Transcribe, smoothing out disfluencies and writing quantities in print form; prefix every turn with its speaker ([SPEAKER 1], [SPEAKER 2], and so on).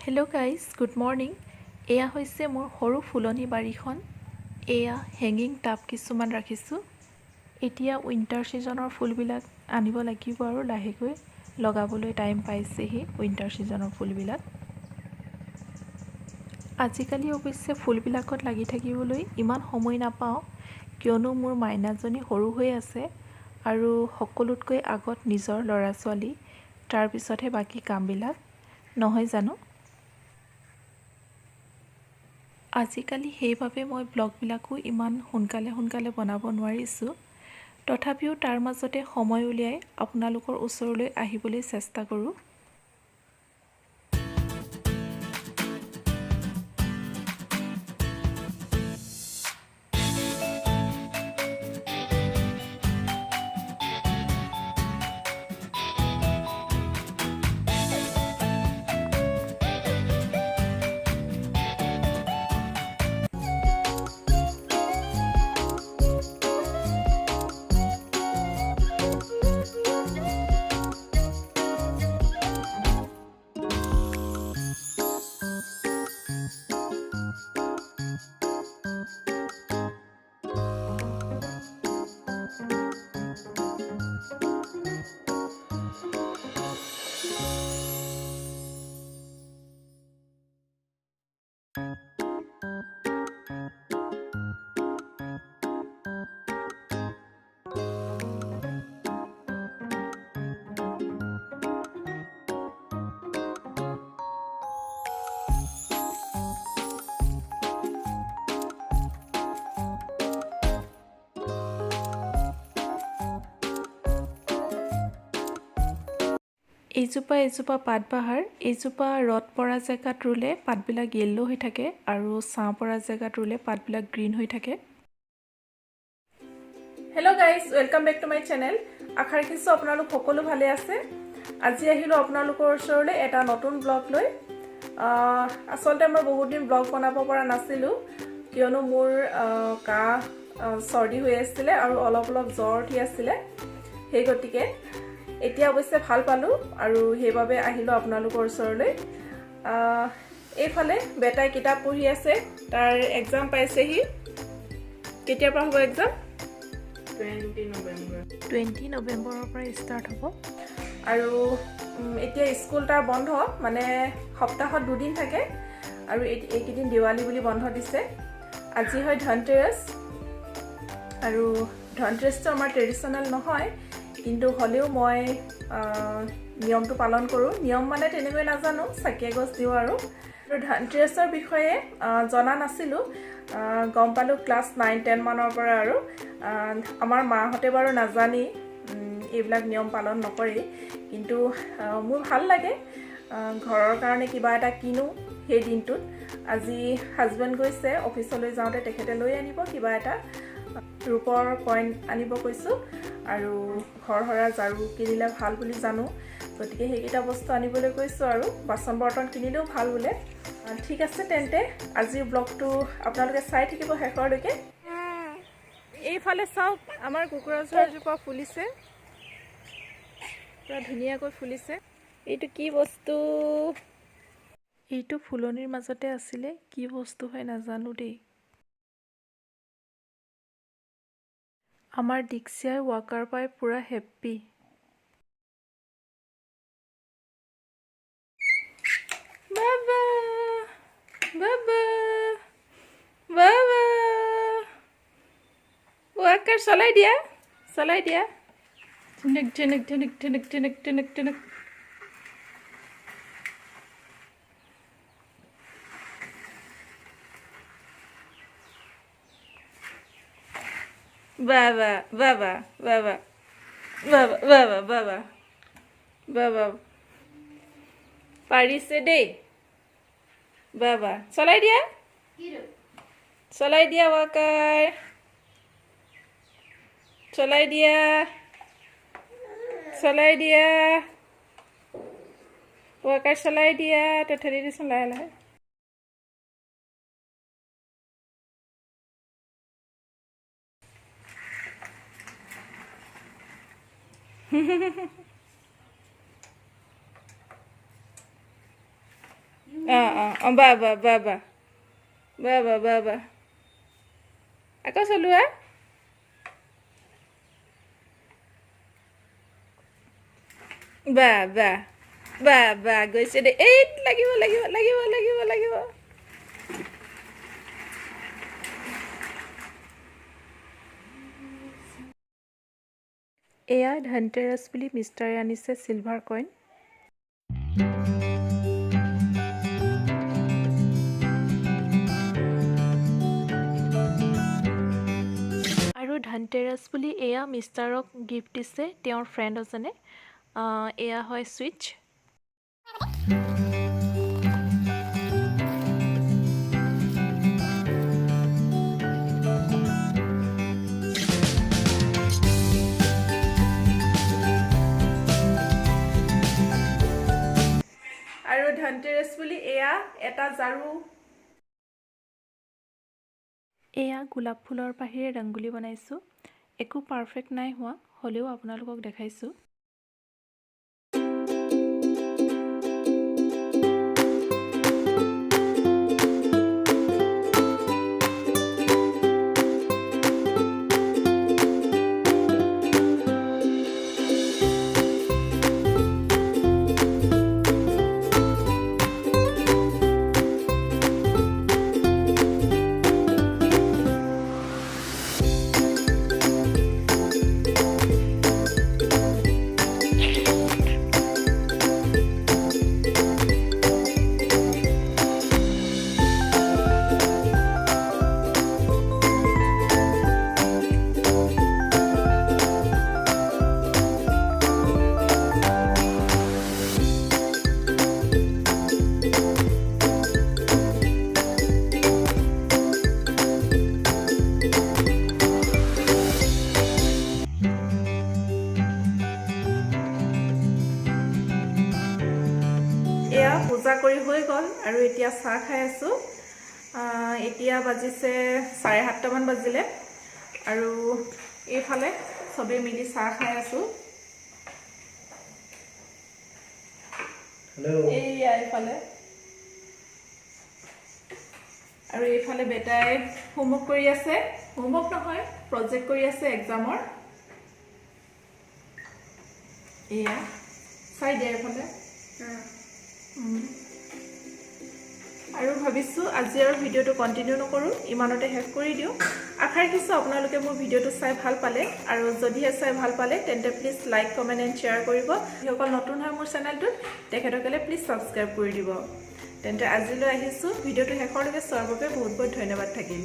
[SPEAKER 1] Hello' guys good morning. এয়া হৈছে মোৰ সৰু ফুলনি বাৰীখন। এয়া হেঙিং টাব কিছুমান ৰাখিছোঁ। এতিয়া উইণ্টাৰ ছিজনৰ ফুলবিলাক আনিব লাগিব আৰু লাহেকৈ লগাবলৈ টাইম পাইছেহি উইণ্টাৰ ছিজনৰ ফুলবিলাক। আজিকালি অৱশ্যে ফুলবিলাকত লাগি থাকিবলৈ ইমান সময় নাপাওঁ, কিয়নো মোৰ মাইনাজনী সৰু হৈ আছে আৰু সকলোতকৈ আগত নিজৰ ল'ৰা ছোৱালী, তাৰপিছতহে বাকী কামবিলাক, নহয় জানো? আজিকালি সেইবাবে মই ব্লগবিলাকো ইমান সোনকালে বনাব নোৱাৰিছোঁ। তথাপিও তাৰ মাজতে সময় উলিয়াই আপোনালোকৰ ওচৰলৈ আহিবলৈ চেষ্টা কৰোঁ। এইজোপা পাতবাহাৰ, এইজোপা ৰ'দ পৰা জেগাত ৰুলে পাতবিলাক য়েল্ল' হৈ থাকে আৰু ছাঁ পৰা জেগাত ৰুলে পাতবিলাক গ্ৰীণ হৈ থাকে। Hello' guys, welcome back to my channel. আশা ৰাখিছোঁ আপোনালোক সকলো ভালে আছে। আজি আহিলোঁ আপোনালোকৰ ওচৰলৈ এটা নতুন ব্লগ লৈ। আচলতে মই বহুত দিন ব্লগ বনাব পৰা নাছিলোঁ, কিয়নো মোৰ কাহ চৰ্দি হৈ আছিলে আৰু অলপ জ্বৰ উঠি আছিলে। সেই গতিকে এতিয়া অৱশ্যে ভাল পালোঁ আৰু সেইবাবে আহিলোঁ আপোনালোকৰ ওচৰলৈ। এইফালে বেটাই কিতাপ পঢ়ি আছে, তাৰ এক্সাম পাইছেহি। কেতিয়াৰ পৰা হ'ব এক্সাম? 20 নৱেম্বৰৰ পৰা ষ্টাৰ্ট হ'ব। আৰু এতিয়া স্কুল তাৰ বন্ধ, মানে সপ্তাহত 2 দিন থাকে আৰু এইকেইদিন দেৱালী বুলি বন্ধ দিছে। আজি হয় ধনতেৰছ, আৰু ধনতেৰছটো আমাৰ ট্ৰেডিশ্যনেল নহয়, কিন্তু হ'লেও মই নিয়মটো পালন কৰোঁ। নিয়ম মানে তেনেকৈ নাজানো, চাকি এগছ দিওঁ আৰু ধনতেৰছৰ বিষয়ে জনা নাছিলোঁ। গম পালোঁ ক্লাছ 9-10 মানৰ পৰা। আৰু আমাৰ মাহঁতে বাৰু নাজানি এইবিলাক নিয়ম পালন নকৰেই, কিন্তু মোৰ ভাল লাগে ঘৰৰ কাৰণে কিবা এটা কিনো সেই দিনটোত। আজি হাজবেণ্ড গৈছে অফিচলৈ, যাওঁতে তেখেতে লৈ আনিব কিবা এটা, ৰূপৰ কইন আনিব কৈছোঁ, আৰু ঘৰ সৰা ঝাৰু কিনিলে ভাল বুলি জানো, গতিকে সেইকেইটা বস্তু আনিবলৈ কৈছোঁ। আৰু বাচন বৰ্তন কিনিলেও ভাল বোলে। ঠিক আছে তেন্তে আজিৰ ব্লগটো আপোনালোকে চাই থাকিব শেষৰলৈকে। এইফালে চাওক, আমাৰ কুকুৰাজোপা ফুলিছে, পুৰা ধুনীয়াকৈ ফুলিছে। এইটো কি বস্তু? এইটো ফুলনিৰ মাজতে আছিলে, কি বস্তু হয় নাজানো দেই। আমাৰ দীক্ষাই ৱাকাৰ পাই পুৰা হেপ্পী। বাবা বাবা বাবা, ৱাকাৰ চলাই দিয়া, চলাই দিয়া। ঝিনুক ঝিনুক ঝিনুক ঝিনুক ঝিনুক ঝিনুক ঝিনুক। বাবা বাবা বাবা বাবা বাবা বাবা বাবা, পাৰিছে দেই বাবা। চলাই দিয়া, চলাই দিয়া ৱাকাৰ, চলাই দিয়া, চলাই দিয়া ৱাকাৰ, চলাই দিয়া। তেঠেলি দিচোন লাহে লাহে। বা বা বা বা বা বা বা বা আকৌ চলোৱা বা বা বা বা গৈছে দে এই লাগিব লাগিব লাগিব লাগিব লাগিব এয়া ধনতেৰাছ বুলি মিষ্টাৰে আনিছে চিলভাৰ কইন আৰু ধনতেৰাছ বুলি এয়া মিষ্টাৰক গিফ্ট দিছে তেওঁৰ ফ্ৰেণ্ড এজনে এয়া হয় সুইচ আৰু ধনতেৰাছ বুলি এয়া এটা ঝাৰু এয়া গোলাপ ফুলৰ বাহিৰে ৰংগোলী বনাইছোঁ একো পাৰফেক্ট নাই হোৱা হ'লেও আপোনালোকক দেখাইছোঁ এয়া পূজা কৰি হৈ গ'ল আৰু এতিয়া চাহ খাই আছোঁ এতিয়া বাজিছে 7:30 মান বাজিলে আৰু এইফালে সবে মিলি চাহ খাই আছোঁ এইয়া এইফালে আৰু এইফালে বেটাই হোমৱৰ্ক কৰি আছে হোমৱৰ্ক নহয় প্ৰজেক্ট কৰি আছে এক্সামৰ এয়া চাই দিয়া এইফালে আৰু ভাবিছোঁ আজি আৰু ভিডিঅ'টো কণ্টিনিউ নকৰোঁ ইমানতে শেষ কৰি দিওঁ আশা ৰাখিছোঁ আপোনালোকে মোৰ ভিডিঅ'টো চাই ভাল পালে আৰু যদিহে চাই ভাল পালে তেন্তে please like comment and share কৰিব যিসকল নতুন হয় মোৰ চেনেলটোত তেখেতসকলে প্লিজ ছাবস্ক্ৰাইব কৰি দিব তেন্তে আজিলৈ আহিছোঁ ভিডিঅ'টো শেষলৈকে চোৱাৰ বাবে বহুত বহুত ধন্যবাদ থাকিল